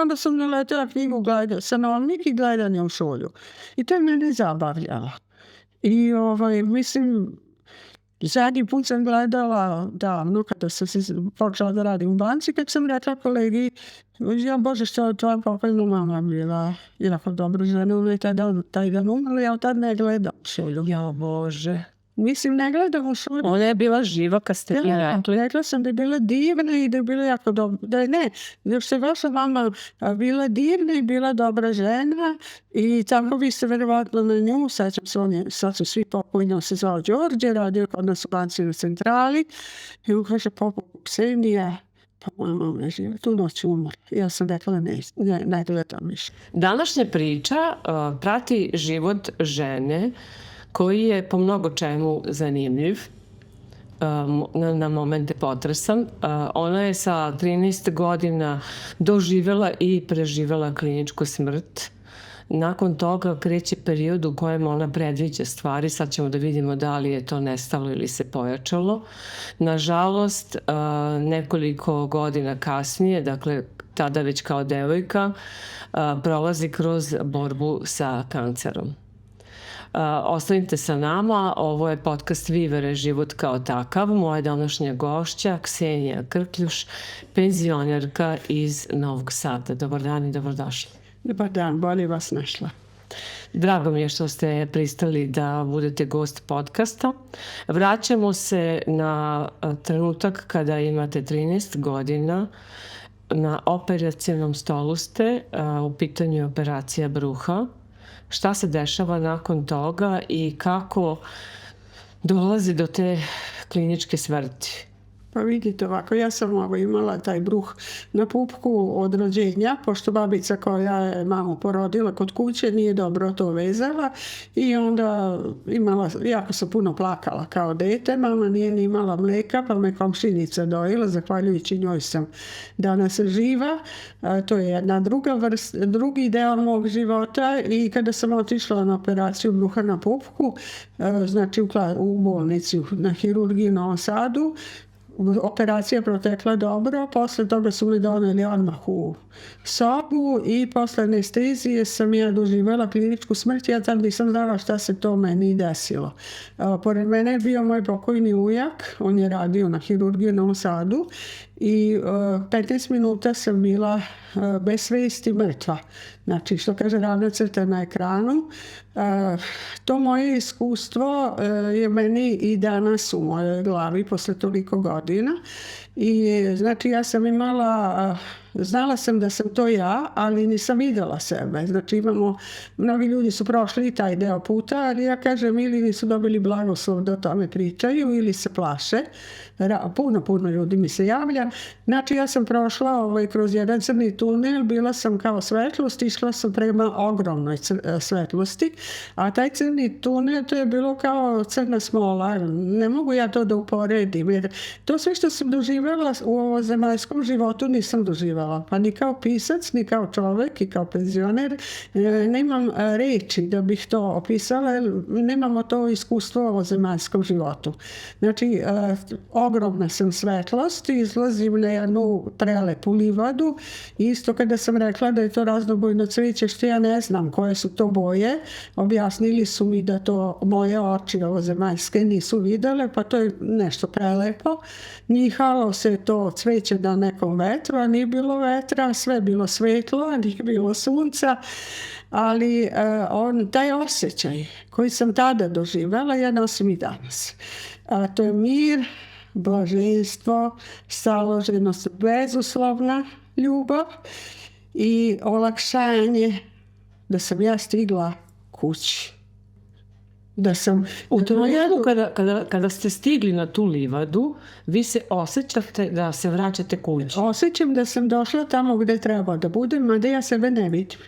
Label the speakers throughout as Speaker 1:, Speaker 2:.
Speaker 1: onda sam naletela knjigu Sanovnik i Gledanje u šolju. I to je mene zabavljalo. I mislim, zadnji put sam gledala davno kada sam se počela da radim u banci, kad sam rekla kolegi, ja Bože, što je tvoja pokojna mama bila jako dobro žena, ona je taj dan umrla, ja od tad ne gledam šolju.
Speaker 2: Ja Bože.
Speaker 1: Mislim, ne gledam u šolju.
Speaker 2: Ona je bila živa kad ste vi rekli.
Speaker 1: Rekla sam da je bila divna i da je bila jako dobra. Da što je vaša mama bila divna i bila dobra žena i tako vi ste verovatno na nju, sad su svi pokojni, on se zvao Đorđe, radio kod nas u banci na centrali i on kaže, Ksenija, pa moja mama je živa, tu noć umrla. Ja sam rekla ne gledam više.
Speaker 2: Današnja priča prati život žene koji je po mnogo čemu zanimljiv, na momente potresan. Ona je sa 13 godina doživjela i preživjela kliničku smrt. Nakon toga kreće period u kojem ona predviđa stvari. Sad ćemo da vidimo da li je to nestalo ili se pojačalo. Nažalost, nekoliko godina kasnije, dakle tada već kao devojka, prolazi kroz borbu sa kancerom. Ostanite sa nama, ovo je podcast Vivere, život kao takav. Moja današnja gošća Ksenija Krkljuš, penzionerka iz Novog Sada. Dobar dan i dobrodošli.
Speaker 1: Dobar dan, bolje vas našla.
Speaker 2: Drago mi je što ste pristali da budete gost podcasta. Vraćamo se na trenutak kada imate 13 godina. Na operacionom stolu ste, u pitanju je operacija bruha. Šta se dešava nakon toga i kako dolazi do te kliničke smrti?
Speaker 1: Pa vidite ovako, ja sam imala taj bruh na pupku od rođenja, pošto babica koja je mamu porodila kod kuće nije dobro to vezala i onda jako sam puno plakala kao dete, mama nije ni imala mleka pa me komšinica dojila, zahvaljujući njoj sam danas živa. To je jedna drugi deo mog života i kada sam otišla na operaciju bruha na pupku, znači u bolnicu na hirurgiji u Novom Sadu, operacija protekla dobro, posle toga su me doneli odmah u sobu i posle anestezije sam ja doživjela kliničku smrt. Ja tad nisam znala šta se to meni desilo. Pored mene je bio moj pokojni ujak, on je radio na hirurgiji u Novom Sadu i 15 minuta sam bila bez svesti, mrtva. Znači, što kaže ravna crta na ekranu. To moje iskustvo je meni i danas u mojoj glavi posle toliko godina. I znači ja sam znala sam da sam to ja, ali nisam vidjela sebe. Znači mnogi ljudi su prošli taj deo puta, ali ja kažem ili nisu dobili blagoslov da o tome pričaju ili se plaše. Puno ljudi mi se javlja. Znači ja sam prošla kroz jedan crni tunel, bila sam kao svetlost, išla sam prema ogromnoj svetlosti, a taj crni tunel to je bilo kao crna smola. Ne mogu ja to da uporedim, jer to sve što sam doživjela u ovom zemaljskom životu nisam doživjela. Pa ni kao pisac, ni kao čovjek i kao penzioner nemam reči da bih to opisala, jer nemamo to iskustvo u ovom zemaljskom životu. Znači, ogromna sam svetlost, izlazim na jednu prelepu livadu. Isto kada sam rekla da je to raznobojno cvijeće, što ja ne znam koje su to boje, objasnili su mi da to moje oči ovozemaljske nisu videle, pa to je nešto prelepo. Njihalo se to cvijeće na nekom vetru, a nije bilo vetra, sve je bilo svetlo, a nije bilo sunca. Ali taj osjećaj koji sam tada doživjela, ja nosim i danas. To je mir, blaženstvo, staloženost, bezuslovna ljubav i olakšanje da sam ja stigla kući. Da sam
Speaker 2: u trenutku kada ste stigli na tu livadu, vi se osjećate da se vraćate kući?
Speaker 1: Osjećam da sam došla tamo gdje treba da budem, mada ja sebe ne vidim.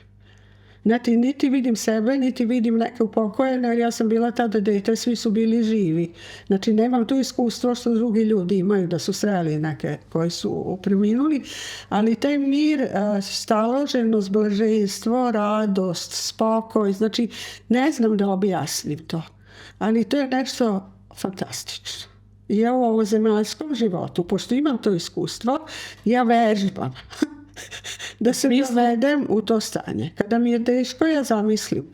Speaker 1: Znači, niti vidim sebe, niti vidim neke upokojene, jer ja sam bila tada dete, svi su bili živi. Znači, nemam tu iskustvo što drugi ljudi imaju, da su sreli neke koji su preminuli, ali taj mir, staloženost, blaženstvo, radost, spokoj, znači, ne znam da objasnim to, ali to je nešto fantastično. I ja u ovozemaljskom životu, pošto imam to iskustvo, ja vežbam da se dovedem u to stanje. Kada mi je teško, ja zamislim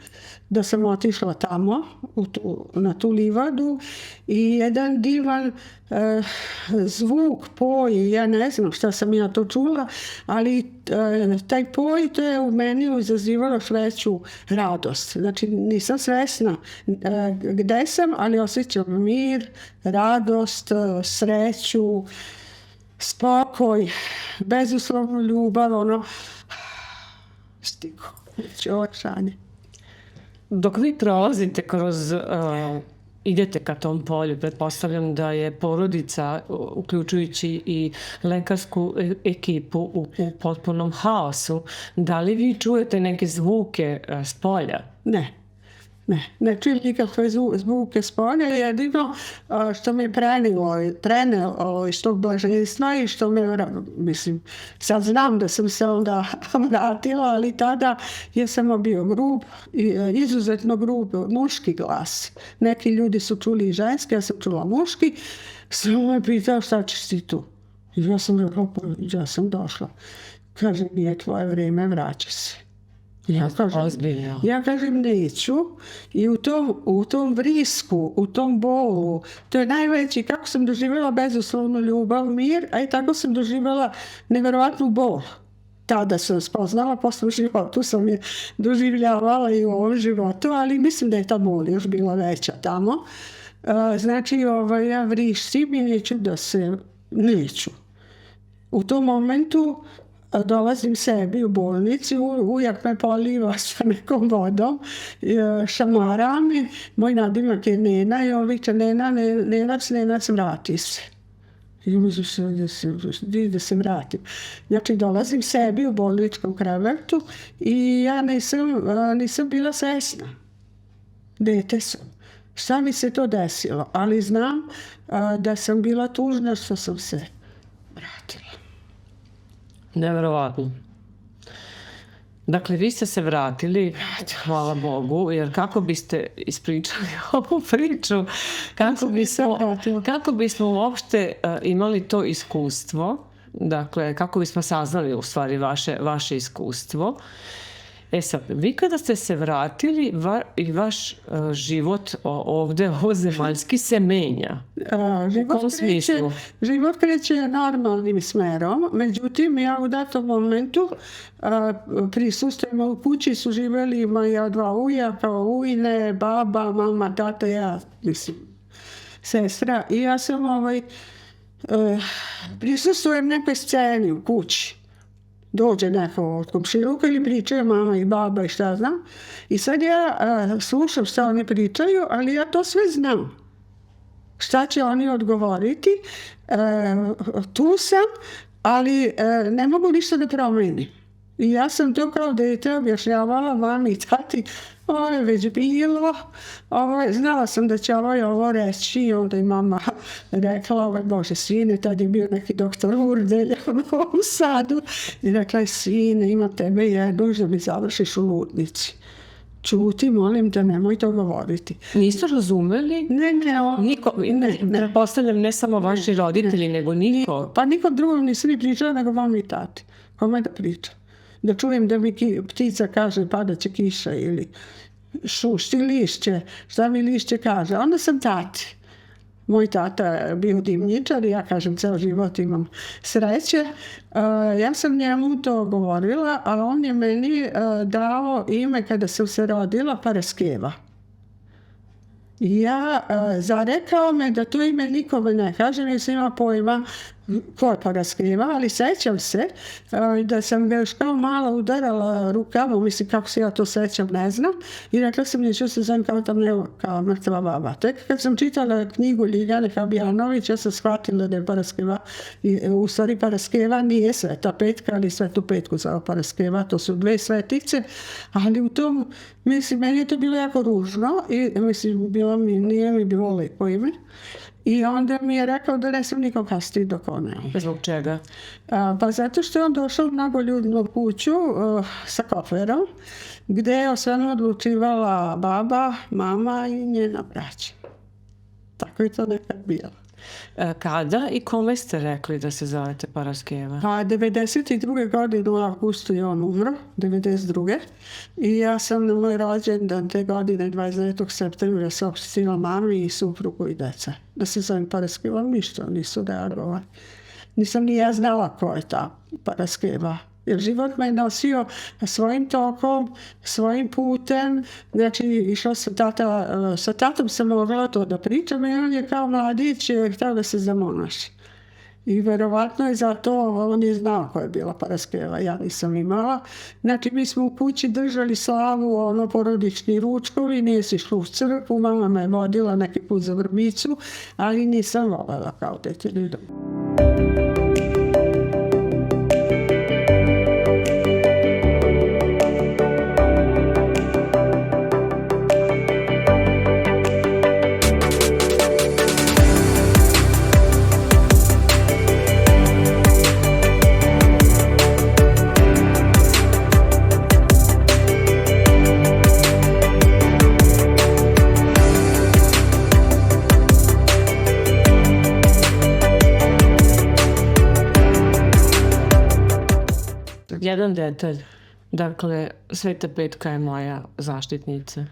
Speaker 1: da sam otišla tamo, na tu livadu i jedan divan zvuk, poj, ja ne znam šta sam ja to čula, ali taj poj, to je u meni izazivalo veću radost. Znači nisam svesna gde sam, ali osjećam mir, radost, sreću, spokoj, bezuslovnu ljubav, stigo, znači olakšanje.
Speaker 2: Dok vi prolazite kroz, idete ka tom polju, pretpostavljam da je porodica, uključujući i lekarsku ekipu, u potpunom haosu. Da li vi čujete neke zvuke s polja?
Speaker 1: Ne čujem nikakve zvuke s polja, jedino što me prenelo iz tog blaženstva i što me, mislim, sad znam da sam se onda vratila, ali tada je samo bio grub, izuzetno grub muški glas. Neki ljudi su čuli i ženski, ja sam čula muški, samo me pitao šta ćeš ti tu. I ja sam rekla, ja sam došla. Kaže, nije tvoje vrijeme, vraća se. Ja kažem neću i u tom vrisku, u tom bolu, to je najveći, kako sam doživjela bezuslovnu ljubav, mir, a i tako sam doživjela nevjerovatnu bol. Tada sam spoznala, posle u životu sam je doživljavala i u ovom životu, ali mislim da je ta bol još bila veća tamo. Znači, ja vrištim i neću. U tom momentu dolazim sebi u bolnici, ujak me poliva sa nekom vodom, šamara mi, moj nadimak je Nena i on viče, Nenac, vrati se. I umišljam da se vratim. Znači, dolazim sebi u bolničkom krevetu i ja nisam bila svesna. Dete sam. Šta mi se to desilo? Ali znam da sam bila tužna što sam se vratila.
Speaker 2: Neverovatno. Dakle, vi ste se vratili, hvala Bogu, jer kako biste ispričali ovu priču, kako bismo uopšte imali to iskustvo, dakle, kako bismo saznali u stvari vaše iskustvo. Sad, vi kada ste se vratili i vaš život ovde, ovozemaljski, se menja. U kom smislu?
Speaker 1: Život kreće normalnim smerom, međutim, ja u datom momentu prisustvujemo u kući, su živjeli moja dva ujaka, ujne, baba, mama, tata, ja, mislim, sestra. I ja sam prisustvujem nekoj sceni u kući. Dođe neko od komšiluka ili pričaju mama i baba i šta znam. I sad ja slušam šta oni pričaju, ali ja to sve znam. Šta će oni odgovoriti? Tu sam, ali ne mogu ništa da promenim. I ja sam to kao dete objašnjavala mami i tati, ovo je već bilo, znala sam da će ovo reći i onda i mama rekla, Bože sine, tad je bio neki doktor Urdelja u Novom Sadu i rekla je, sine, ima tebe jednu da mi završiš u ludnici. Čuti, molim te, nemoj to govoriti.
Speaker 2: Niste razumeli? Ne. Postavljam ne samo vaši roditelji, nego niko.
Speaker 1: Pa nikom drugom nisam ni pričala, nego mami i tati. Kome da priča? Da čujem da mi ptica kaže pada će kiša ili šušti lišće, šta mi lišće kaže. Onda sam tati. Moj tata je bio dimnjičar i ja kažem ceo život imam sreće. Ja sam njemu to govorila, ali on je meni dao ime kada sam se rodila Paraskeva. I ja zarekao me da to ime nikome ne kažem, nisam imala pojma ko je Paraskeva, ali sećam se da sam još kao mala udarala rukama, mislim kako se ja to sećam, ne znam, i rekla sam neću se zovem kao mrtva baba. Tek kad sam čitala knjigu Ljiljane Habijanović, ja sam shvatila da je Paraskeva, u stvari Paraskeva nije Sveta Petka, ali Svetu Petku zove Paraskeva, to su dve svetice, ali u tom, mislim, meni je to bilo jako ružno i mislim, nije mi bilo lepo ime. I onda mi je rekao da ne sam nikog kasti dok ona.
Speaker 2: Zbog čega?
Speaker 1: Pa zato što je on došao u mnogo ljudnu kuću sa koferom, gde je o svemu odlučivala baba, mama i njena braća. Tako je to nekad bilo.
Speaker 2: Kada i kome ste rekli da se zovete Paraskeva?
Speaker 1: Pa 92. godine u avgustu je on umro, 92. I ja sam na moj rođendan te godine, 29. septembra, saopštila mami i suprugu i deca da se zovem Paraskeva. Ništa nisu reagovali. Nisam ni ja znala ko je ta Paraskeva. Jer život me je nosio svojim tokom, svojim putem. Znači, išla sam sa tatom sam mogla to da pričam i on je kao mladić htio da se zamonaši. I verovatno je zato on je znao koja je bila Paraskeva, ja nisam imala. Znači, mi smo u kući držali slavu, porodični ručkovi, nije se išlo u crkvu, mama me je vodila neki put za vrbicu, ali nisam volela kao dete.
Speaker 2: Jedan detalj. Dakle, Sveta Petka je moja zaštitnica.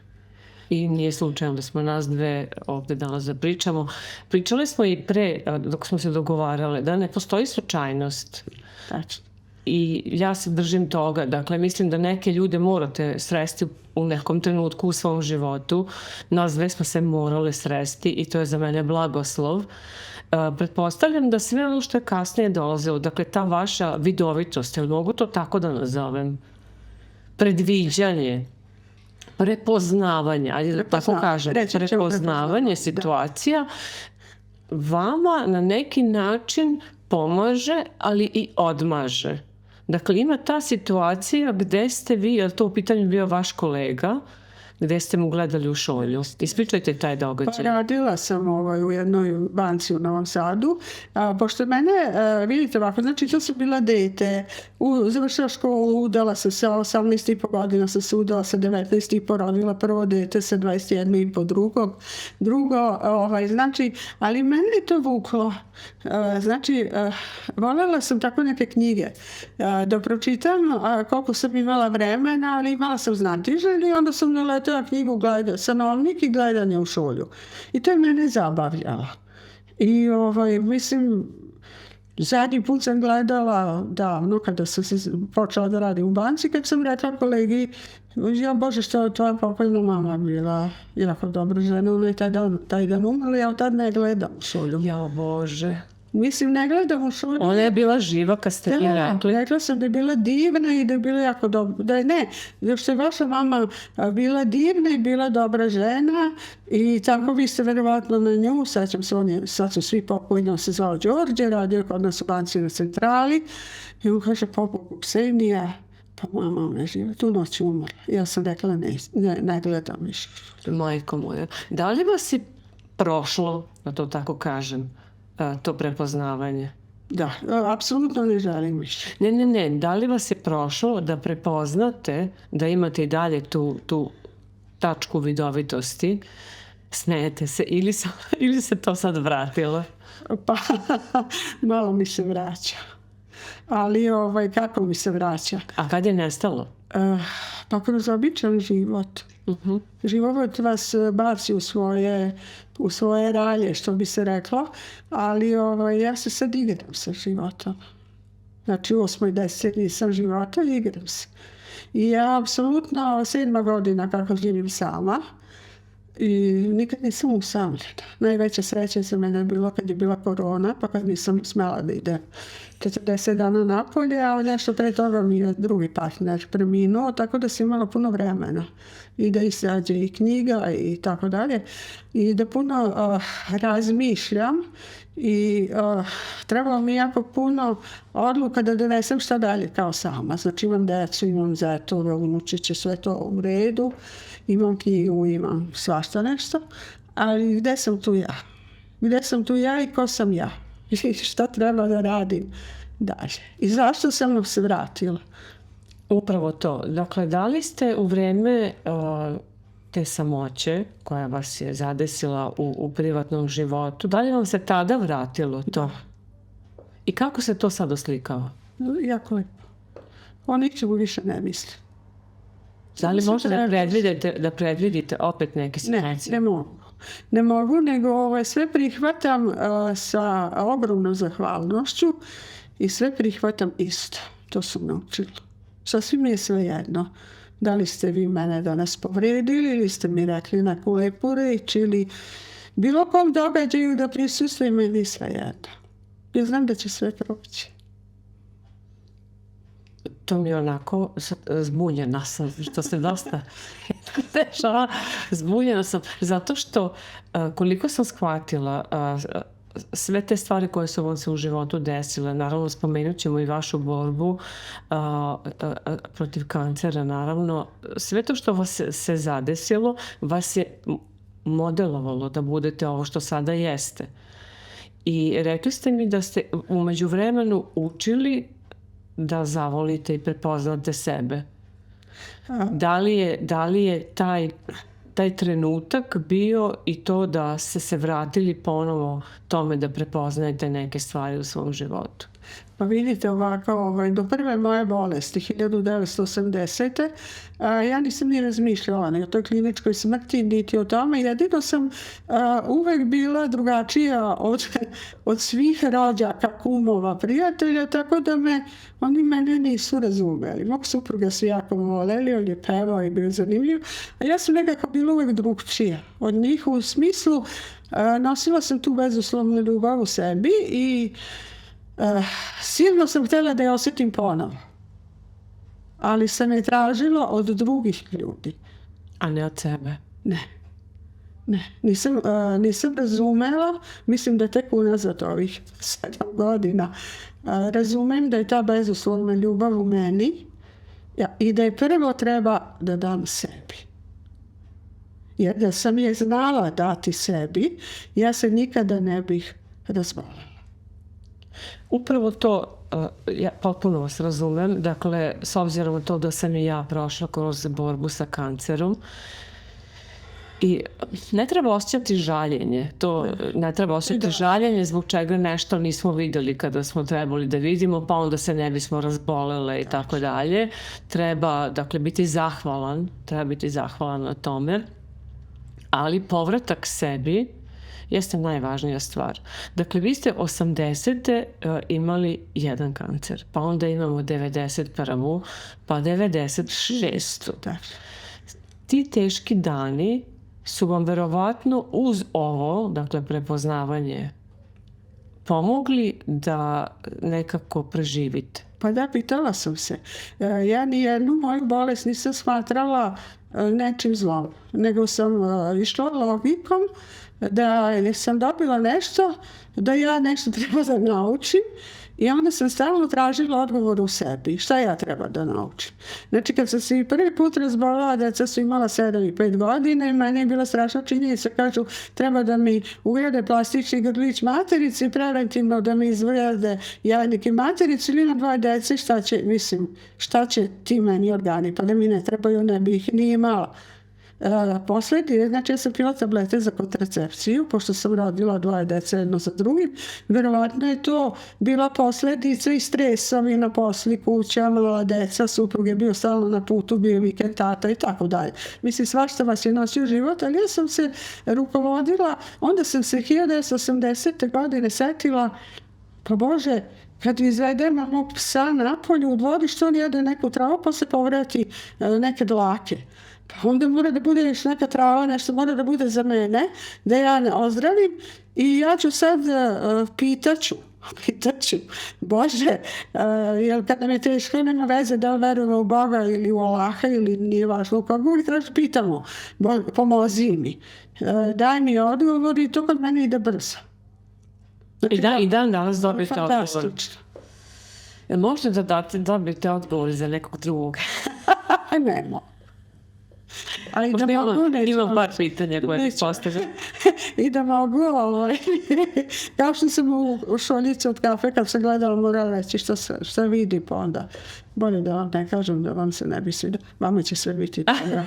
Speaker 2: I nije slučajno da smo nas dve ovde danas da pričamo. Pričali smo i pre, dok smo se dogovarale, da ne postoji slučajnost.
Speaker 1: Tačno.
Speaker 2: I ja se držim toga. Dakle, mislim da neke ljude morate sresti u nekom trenutku u svom životu. Nas dve smo se morale sresti i to je za mene blagoslov. Pretpostavljam da sve ono što je kasnije dolazilo, dakle ta vaša vidovitost, jel mogu to tako da nazovem, predviđanje, prepoznavanje, ajde da tako kažem, prepoznavanje situacija, vama na neki način pomaže, ali i odmaže. Dakle, ima ta situacija gde ste vi, je li to u pitanju bio vaš kolega, gde ste mu gledali u šolju? Ispričajte taj događaj.
Speaker 1: Pa radila sam u jednoj banci u Novom Sadu. Pošto mene, vidite ovako, znači to sam bila dete. Završila školu, udala sam se 18,5 godina, sam se udala sa 19,5, rodila prvo dete sa 21,5 drugo. Znači, ali mene je to vuklo. Znači, voljela sam tako neke knjige da pročitam koliko sam imala vremena, ali imala sam znatiželj i onda sam naletela knjigu Sanovnik i gledanje u šolju. I to je mene zabavljalo. I mislim, zadnji put sam gledala davno kada sam se počela da radim u banci, kad sam rekla kolegi, ja Bože, što tvoja pokojna mama bila jako dobra žena, ona je taj dan umrla, ja od tad ne gledam u šolju.
Speaker 2: Ja Bože.
Speaker 1: Mislim, ne gledam u šolju.
Speaker 2: Ona je bila živa kad ste i rekli.
Speaker 1: Rekla sam da je bila divna i da je bila jako dobra. Da što je vaša mama bila divna i bila dobra žena i tako vi ste verovatno na nju, sad su svi pokojni, on se zvao Đorđe, radio kod nas u banci na centrali i on kaže, popu Ksenija, pa moja mama ne živa, tu noć umrla. Ja sam rekla, ne gledam više.
Speaker 2: Majko moja, da li vas je prošlo, da to tako kažem, to prepoznavanje?
Speaker 1: Da, apsolutno ne želim više.
Speaker 2: Ne, da li vas je prošlo da prepoznate da imate i dalje tu tačku vidovitosti, smejete se ili se to sad vratilo?
Speaker 1: Pa, malo mi se vraća. Ali kako mi se vraća?
Speaker 2: A kad je nestalo?
Speaker 1: Pa kroz običan život. Život vas baci u svoje ralje, što bi se reklo, ali ja se sad igram sa životom. Znači u 8. deceniji sam života i igram se. I ja apsolutno 7. godina kako živim sama i nikad nisam usamljena. Najveća sreća za mene je bilo kad je bila korona, pa kad nisam smela da idem 40 dana napolje, a nešto pre toga mi je drugi partner preminuo, tako da sam imala puno vremena i da izađe i knjiga i tako dalje i da puno razmišljam i trebalo mi jako puno odluka da donesem šta dalje kao sama. Znači imam decu, imam zetove, unučiće, sve to u redu, imam knjigu, imam svašta nešto, ali gde sam tu ja? Gde sam tu ja i ko sam ja? I šta treba da radim dalje? I zašto sam se vratila?
Speaker 2: Upravo to. Dakle, da li ste u vreme te samoće koja vas je zadesila u privatnom životu, da li vam se tada vratilo to? I kako se to sad oslikava?
Speaker 1: Jako lepo. O ničemu više ne mislim.
Speaker 2: Da li možete da predvidite opet neke situacije?
Speaker 1: Ne mogu. Ne mogu, nego sve prihvatam sa ogromnom zahvalnošću i sve prihvatam isto. To sam naučila. Sasvim je svejedno. Da li ste vi mene danas povredili ili ste mi rekli neku lepu reč ili bilo kom događaju da prisustujem, meni svejedno. Ja znam da će sve proći.
Speaker 2: To mi je onako, zbunjena sam, što se dosta dešava. Zbunjena sam, zato što koliko sam shvatila sve te stvari koje su vam se u životu desile, naravno spomenut ćemo i vašu borbu protiv kancera, naravno, sve to što vas se zadesilo, vas je modelovalo da budete ovo što sada jeste. I rekli ste mi da ste u međuvremenu učili da zavolite i prepoznate sebe. Da li je taj trenutak bio i to da ste se vratili ponovo tome da prepoznajete neke stvari u svom životu?
Speaker 1: Pa vidite ovako, do prve moje bolesti 1980. Ja nisam ni razmišljala ni o toj kliničkoj smrti, niti o tome. Jedino sam uvek bila drugačija od svih rođaka, kumova, prijatelja, tako da oni mene nisu razumeli. Mog supruga su jako voleli, on je pevao i bio zanimljiv, a ja sam nekako bila uvek drugčija od njih u smislu nosila sam tu bezuslovnu ljubav u sebi i silno sam htjela da je osjetim ponovo. Ali sam je tražila od drugih ljudi.
Speaker 2: A ne od sebe?
Speaker 1: Ne. Nisam razumela, mislim da tek unazad ovih 7 godina razumem da je ta bezuslovna ljubav u meni i da je prvo treba da dam sebi. Jer da sam je znala dati sebi, ja se nikada ne bih razbolila.
Speaker 2: Upravo to, ja potpuno vas razumem, dakle, s obzirom na to da sam i ja prošla kroz borbu sa kancerom i ne treba osjećati žaljenje, ne treba osjećati žaljenje zbog čega nešto nismo vidjeli kada smo trebali da vidimo, pa onda se ne bismo razbolele i tako dalje. Treba, dakle, biti zahvalan na tome, ali povratak sebi jeste najvažnija stvar. Dakle, vi ste 80. imali jedan kancer, pa onda imamo 91. pa 96. Ti teški dani su vam verovatno uz ovo, dakle prepoznavanje, pomogli da nekako preživite.
Speaker 1: Pa da, pitala sam se. Ja nijednu moju bolest nisam smatrala nečim zlom, nego sam išla logikom da sam dobila nešto, da ja nešto treba da naučim i onda sam stalno tražila odgovor u sebi. Šta ja treba da naučim? Znači, kad sam se prvi put razbolila, deca su imala 7 i 5 godina i meni je bila strašna činjenica. Kažu, treba da mi ugrade plastični grlić materici i preventivno da mi izvrede jajnik i matericu ili na 2 dece. Šta će ti meni organi? Pa da mi ne trebaju, ne bi ih ni imala. Znači ja sam pila tablete za kontracepciju, pošto sam rodila 2 dece jedno za drugim. Verovatno je to bila posljedica i stresovi na posli, kuća, mala deca, suprug je bio stalno na putu, bio vikend, tata i tako dalje. Mislim, svašta vas je nosio život, ali ja sam se rukovodila, onda sam se 1980. godine setila, pa Bože, kad izvedemo mog psa napolju u dvorištu, on jede neku travu, pa se povrati neke dlake. Pa onda mora da bude još neka trava, nešto mora da bude za mene, da ja ne ozdravim i ja ću sad pitaću, Bože, jer kad nam je teško, nema veze da li verujemo u Boga ili u Allaha ili nije važno u koga, uvijek treba pitamo, pomozi mi, daj mi odgovor i to kod mene ide brzo.
Speaker 2: I dan danas dobijete odgovor.
Speaker 1: Fantastično.
Speaker 2: Možete da dobijete odgovor za nekog drugog?
Speaker 1: Nemo. Ali
Speaker 2: imam par pitanja koje ti postavljam.
Speaker 1: I da mogu, kao što sam u šoljici od kafe kad sam gledala, morala reći šta vidi, pa onda bolje da vam ne kažem da vam se ne bi sviđa. Vama će sve biti dobro.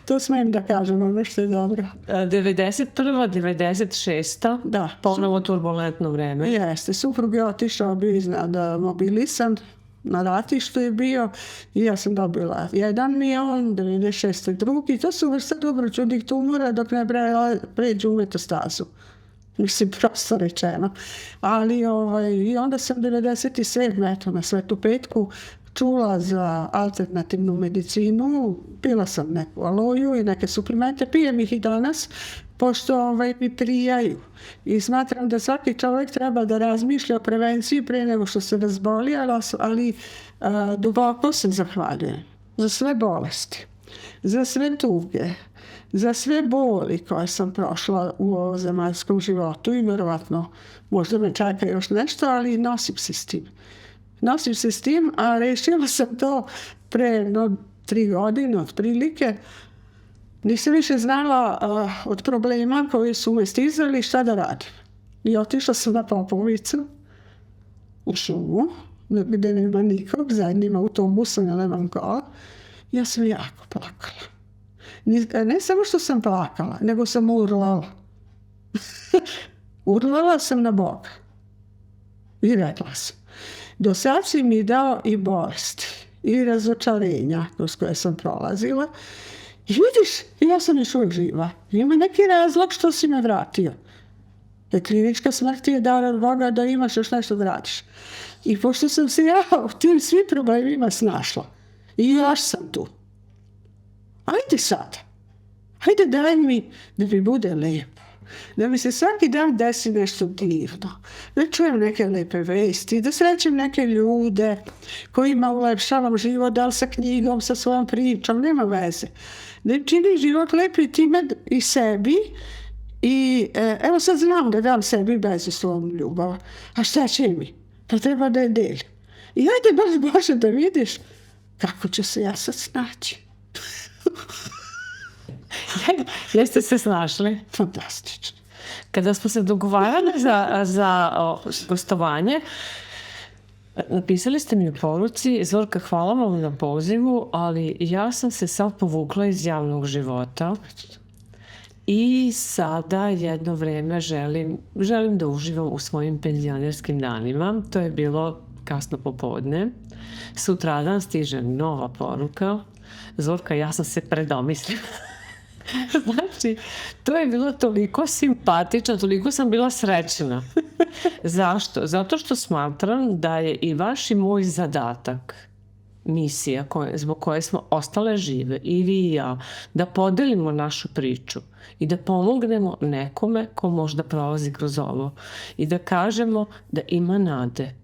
Speaker 1: To smijem da kažem, ono što je dobro.
Speaker 2: 91. 96.
Speaker 1: Da.
Speaker 2: Ponovo turbulentno vreme.
Speaker 1: Jeste, suprug je otišao bio iznad mobilisan, na ratištu je bio i ja sam dobila 1 milion, 96. drugi. To su vrste dobroćudnih tumora dok ne pređu u metastazu. Mislim, prosto rečeno. Ali i onda sam 97. eto, na Svetu Petku čula za alternativnu medicinu. Pila sam neku aloju i neke suplemente. Pijem ih i danas, pošto mi prijaju. I smatram da svaki čovjek treba da razmišlja o prevenciji prije nego što se razboli, ali duboko se zahvaljujem za sve bolesti, za sve tuge, za sve boli koje sam prošla u ovom zemaljskom životu i vjerovatno možda me čeka još nešto, ali nosim se s tim. Nosim se s tim, a rešila sam to pre 3 godine otprilike. Nisam više znala od problema koji su me stizali šta da radim. I otišla sam na Popovicu u šumu, gdje nema nikog, zajednima autobusa, nemam kola. Ja sam jako plakala. Ne samo što sam plakala, nego sam urlala. Urlala sam na Boga. I rekla sam, do sad si mi dao i bolesti, i razočarenja kroz koje sam prolazila. I vidiš, ja sam još uvijek živa. Ima neki razlog što si me vratio. Jer klinička smrt je dar od Boga da imaš još nešto da radiš. I pošto sam se ja u tim svim problemima snašla, i još sam tu. Ajde sad. Ajde daj mi da mi bude lijepo. Da mi se svaki dan desi nešto divno. Da čujem neke lijepe vesti, da srećem neke ljude kojima ulepšavam život, da li sa knjigom, sa svojom pričom, nema veze. Da im činim život lijep time i sebi. I evo sad znam da dam sebi bezuslovnu ljubav. A šta će mi? Pa treba da je delim. I ajde baš Bože da vidiš kako ću se ja sad snaći.
Speaker 2: Jeste se snašli?
Speaker 1: Fantastično.
Speaker 2: Kada smo se dogovarali za gostovanje, napisali ste mi u poruci: Zorka, hvala vam na pozivu, ali ja sam se sad povukla iz javnog života i sada jedno vreme želim da uživam u svojim penzionerskim danima. To je bilo kasno popodne. Sutradan stiže nova poruka: Zorka, ja sam se predomislila. Znači, to je bilo toliko simpatično, toliko sam bila srećna. Zašto? Zato što smatram da je i vaš i moj zadatak, misija zbog koje smo ostale žive, i vi i ja, da podelimo našu priču i da pomognemo nekome ko možda prolazi kroz ovo i da kažemo da ima nade.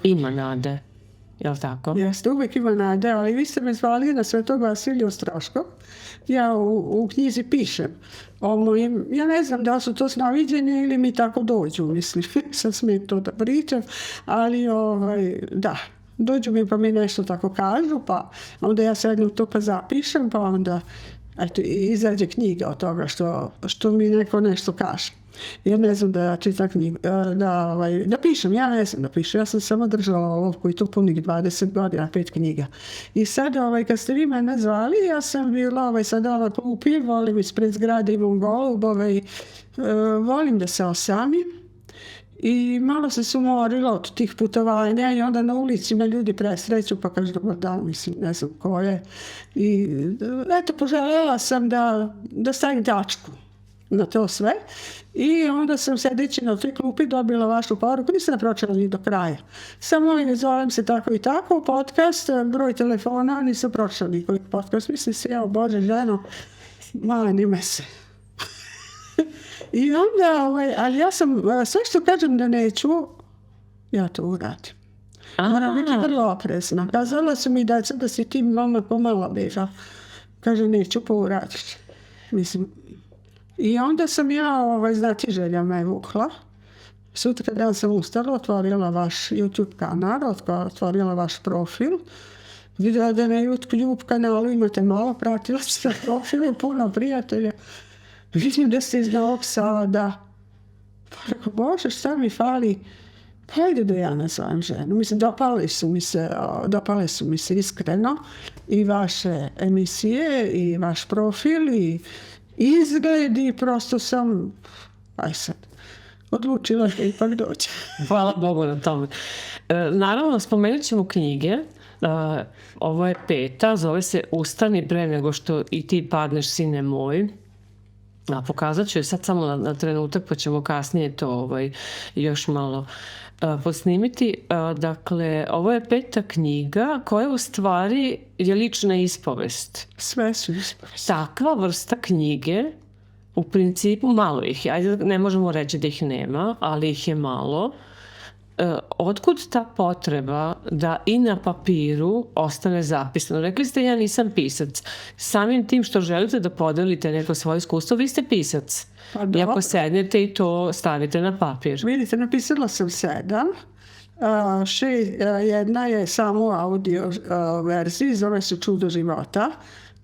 Speaker 2: Ima nade. Jel' tako?
Speaker 1: Jeste, uvijek ima nade, ali vi ste me zvali na Svetog Vasilija Ostroškog. Ja u knjizi pišem o mojim, ja ne znam da su to snoviđenje ili mi tako dođu, mislim, sad smijem to da pričam, ali da, dođu mi pa mi nešto tako kažu, pa onda ja sednem to pa zapišem, pa onda eto, izađe knjiga od toga što mi neko nešto kaže. Ja ne znam da ja čitam knjigu, da pišem, ja ne znam da pišem, ja sam samo držala olovku i to punih 20 godina, 5 knjiga. I sad kad ste vi mene zvali, ja sam bila sad klupi, volim ispred zgrade, imam golubove i volim da se osamim. I malo sam se umorila od tih putovanja i onda na ulici me ljudi presreću pa kažu dobar dan, mislim, ne znam ko je. I eto, poželjela sam da stavim tačku na to sve. I onda sam sedeći na toj klupi dobila vašu poruku, nisam pročela ni do kraja. Samo ne zovem se tako i tako, podcast, broj telefona, nisam pročela nikoj podcast. Mislim se, evo Bože, ženo, mani me se. I onda, ali ja sam, sve što kažem da neću, ja to uradim. Moram biti vrlo oprezna. Kazala su mi da si ti mama pomala beža. Kaže, neću, pa uradiš. Mislim, i onda sam ja, znati, želja me vukla. Sutra dan sam ustala, otvorila vaš YouTube kanal, otvorila vaš profil. Vidjela da na YouTube kanalu imate malo pratilaca na profilu, puno prijatelja. Vidim da ste iz Novog Sada. Pa rekao, Bože, šta mi fali? Pa ajde da ja nazovem ženu. Mislim, dopale su mi se iskreno i vaše emisije i vaš profil i izgled i prosto sam, aj sad, odlučila da ipak dođe.
Speaker 2: Hvala Bogu na tome. Naravno, spomenut ćemo knjige. Ovo je 5. Zove se Ustani pre nego što i ti padneš, sine moj. A pokazat ću je sad samo na trenutak, pa ćemo kasnije to još malo posnimiti. Dakle, ovo je 5. knjiga koja u stvari je lična ispovest.
Speaker 1: Sve su ispovest.
Speaker 2: Takva vrsta knjige, u principu malo ih je. Ajde, ne možemo reći da ih nema, ali ih je malo. Otkud ta potreba da i na papiru ostane zapisano? Rekli ste ja nisam pisac. Samim tim što želite da podelite neko svoje iskustvo, vi ste pisac. I ako sednete i to stavite na papir.
Speaker 1: Vidite, napisala sam 7. Jedna je samo audio verziji, zove se Čudo života.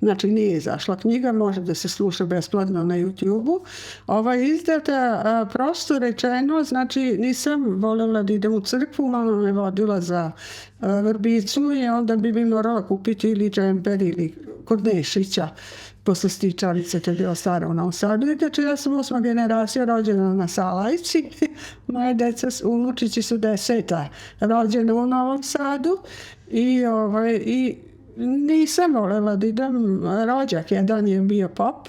Speaker 1: Znači nije izašla knjiga, može da se sluša besplatno na YouTube-u. Ova je izdata, prosto rečeno, znači nisam voljela da idem u crkvu, mama me vodila za Vrbicu i onda bi mi morala kupiti ili džemper ili kod Nešića posle Stičarice, to je bilo staro u Novom Sadu. Znači ja sam 8. generacija rođena na Salajci, moje deca, unučići su 10. rođena u Novom Sadu i nisam voljela da idem, rođak jedan je bio pop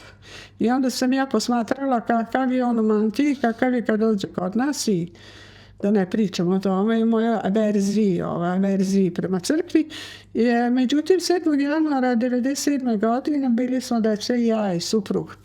Speaker 1: i onda sam ja posmatrala kakav je on u mantiji, kakav je kad dođe kod nas i da ne pričamo o tome i moja verziji prema crkvi. Međutim, 7. januara 1997. godine bili smo deca i ja i suprug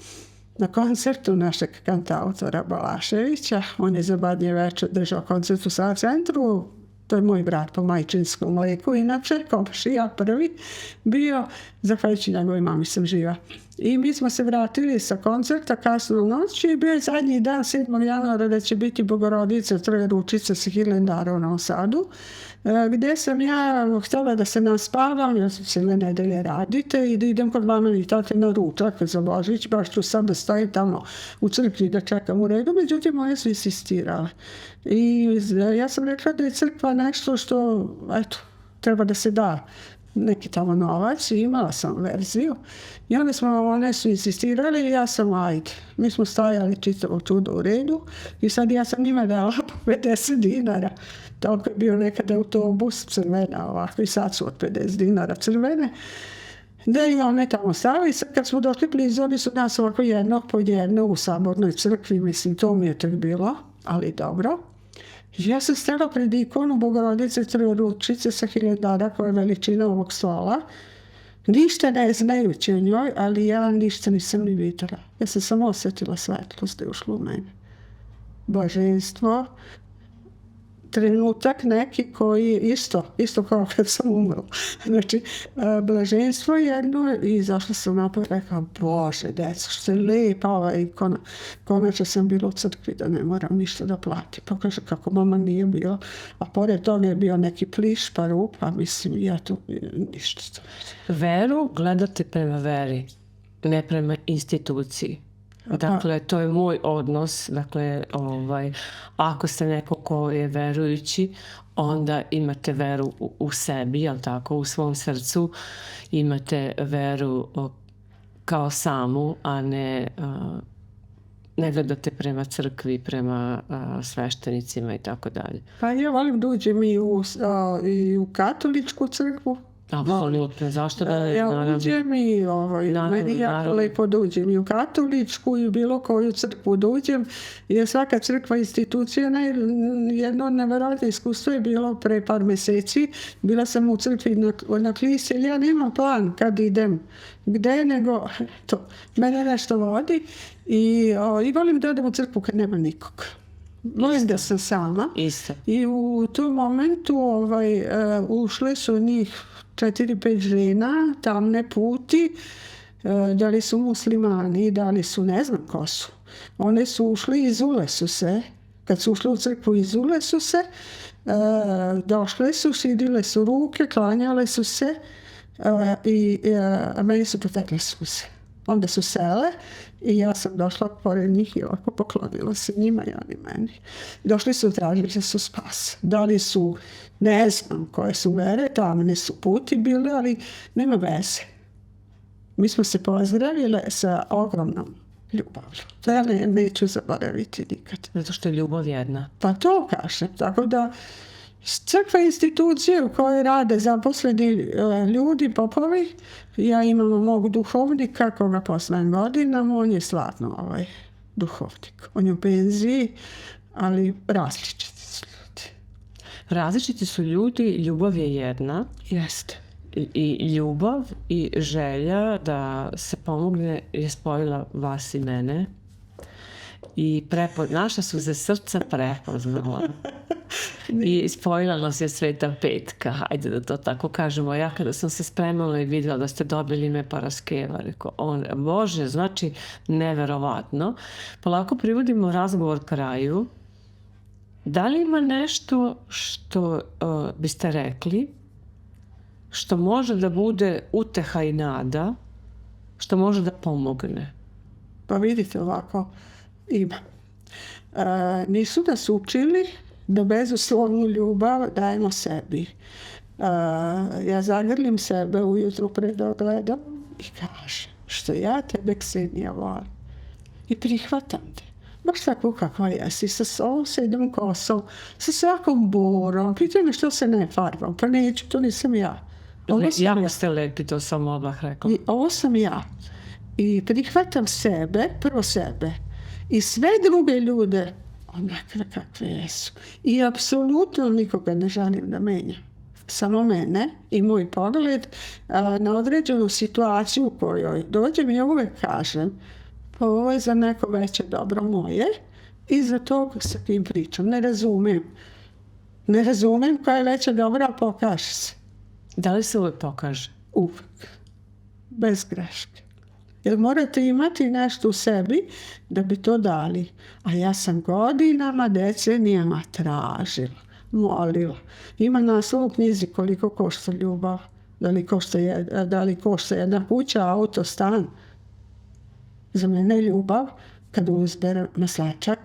Speaker 1: na koncertu našeg kantautora Balaševića. On je za Badnje večer držao koncert u Sava centru. To je moj brat po majčinskom mleku, inače komšija prvi bio, zahvaljujući njegovoj mami sam živa. I mi smo se vratili sa koncerta kasno u noć i bio je zadnji dan 7. januara da će biti Bogorodica Trojeručica sa Hilendara u Novom Sadu, gdje sam ja htjela da se naspavam, ja sam cijele nedelje radite i da idem kod mame i tate na ručak za Božić, baš ću sad da stojim tamo u crkvi da čekam u redu, međutim moje su insistirale. I ja sam rekla da je crkva nešto što, eto, treba da se da neki tamo novac i imala sam verziju. I onda one su insistirali i ja sam ajde. Mi smo stajali čitavo čudo u redu i sad ja sam njima dala po 50 dinara. Toliko je bio nekada autobus crvena ovako i sad su od 50 dinara crvene. Da i one tamo stavili. Sad kad smo došli blizu, oni su nas ovako jednog po jedno u sabornoj crkvi. Mislim, to mi je tek bilo, ali dobro. Ja sam stala pred ikonu Bogorodice Trojeručice sa Hilendara koja je veličina ovog stola. Ništa ne znajući o njoj, ali ja ništa nisam ni vidjela. Ja sam samo osjetila svetlost da je ušlo u mene. Blaženstvo, trenutak neki koji isto kao kad sam umrla. Znači, blaženstvo jedno i izašla sam napad i rekao, Bože, deco, što je lijepa ova ikona. Konačno sam bila u crkvi da ne moram ništa da platim. Pa kaže, kako mama nije bila. A pored toga je bio neki pliš, pa rupa, mislim, ja tu ništa.
Speaker 2: Veru gledate prema veri, ne prema instituciji. Dakle, to je moj odnos. Dakle, ako ste neko ko je verujući, onda imate veru u sebi, jel tako, u svom srcu. Imate veru kao samu, a ne gledate prema crkvi, prema sveštenicima i tako dalje.
Speaker 1: Pa ja volim da uđem i u katoličku crkvu.
Speaker 2: Apsolutno, zašto da ne?
Speaker 1: Ja uđem i meni jako lepo da uđem i u katoličku i bilo koju crkvu da uđem, jer svaka crkva institucija, jedno neverovatno iskustvo je bilo pre par meseci. Bila sam u crkvi na Klisi, ali ja nemam plan kad idem gde, nego to, mene nešto vodi i volim da odem u crkvu kad nema nikog. Volim da sam sama.
Speaker 2: Isto.
Speaker 1: I u tom momentu ušle su njih 4-5 žena, tamne puti, da li su muslimani, da li su, ne znam ko su. One su ušli, izule su se, kad su ušli u crkvu, izule su se, došle su, šidile su ruke, klanjale su se i meni su potekle suze. Onda su sele I ja sam došla pored njih i ovako poklonila se njima i oni meni. Došli su, tražili su spas. Da li su, ne znam koje su vere, tamne su puti bile, ali nema veze. Mi smo se pozdravile sa ogromnom ljubavlju. To ja neću zaboraviti nikad.
Speaker 2: Zato što je ljubav jedna.
Speaker 1: Pa to kažem. Tako da crkva je institucija u kojoj rade zaposleni ljudi, popovi. Ja imam mog duhovnika koga poznajem godinama. On je stvarno duhovnik. On je u penziji, ali različiti su ljudi.
Speaker 2: Različiti su ljudi, ljubav je jedna.
Speaker 1: Jeste.
Speaker 2: I ljubav i želja da se pomogne je spojila vas i mene. I naša su se srca prepoznala. I spojila nas je Sveta Petka, hajde da to tako kažemo. Ja kada sam se spremala i vidjela da ste dobili ime Paraskeva, rekao, Bože, znači neverovatno. Polako privodimo razgovor kraju. Da li ima nešto što biste rekli, što može da bude uteha i nada, što može da pomogne?
Speaker 1: Pa vidite ovako, ima. Nisu nas učili da bezuslovnu ljubav dajemo sebi. Ja zagrlim sebe ujutru pred ogledom i kažem što ja tebe, Ksenija, volim. I prihvatam te. Baš tako kakva jesi, sa sedom kosom, sa svakom borom. Pitaj me što se ne farbam. Pa neću, to nisam ja.
Speaker 2: Jako ste lepi, to sam odmah rekla.
Speaker 1: I ovo sam ja. I prihvatam sebe, prvo sebe. I sve druge ljude onakve kakve jesu. I apsolutno nikoga ne želim da menjam. Samo mene i moj pogled na određenu situaciju u kojoj dođem i uvek kažem pa ovo je za neko veće dobro moje i za tog sa kim pričam. Ne razumem koja je veća dobra, pokaže se.
Speaker 2: Da li se uvek pokaže?
Speaker 1: Uvek. Bez greške. Jer morate imati nešto u sebi da bi to dali. A ja sam godinama, decenijama tražila, molila. Ima naslov u knjizi koliko košta ljubav. Da li košta jedna kuća, auto, stan. Za mene je ljubav kada uzberem maslačak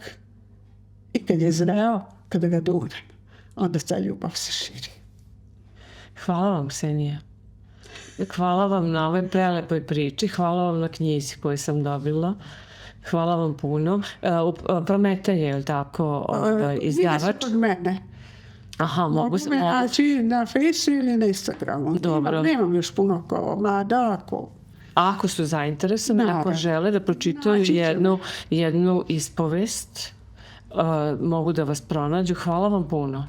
Speaker 1: i kad je zreo, kada ga dunem. Onda ta ljubav se širi.
Speaker 2: Hvala vam, Ksenija. Hvala vam na ovoj prelepoj priči, hvala vam na knjizi koju sam dobila. Hvala vam puno. Prometej je li tako izdavač?
Speaker 1: Nije od mene.
Speaker 2: Aha,
Speaker 1: mogu me naći na Facebooku ili na Instagramu.
Speaker 2: Dobro.
Speaker 1: Nemam još puno komada.
Speaker 2: Ako su zainteresovani, ako žele da pročitaju jednu ispovest, mogu da vas pronađu. Hvala vam puno.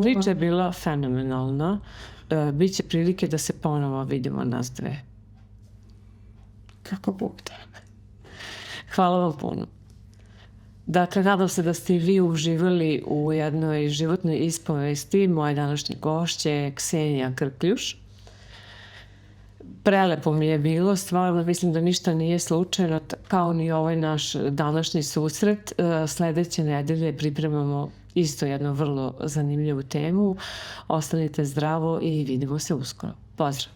Speaker 2: Priča je bila fenomenalna. Biće prilike da se ponovo vidimo nas dve.
Speaker 1: Kako Bog da.
Speaker 2: Hvala vam puno. Dakle, nadam se da ste i vi uživali u jednoj životnoj ispovesti. Moje današnje gošće je Ksenija Krkljuš. Prelepo mi je bilo, stvarno mislim da ništa nije slučajno, kao ni ovaj naš današnji susret. Sledeće nedelje pripremamo isto jednu vrlo zanimljivu temu. Ostanite zdravo i vidimo se uskoro. Pozdrav!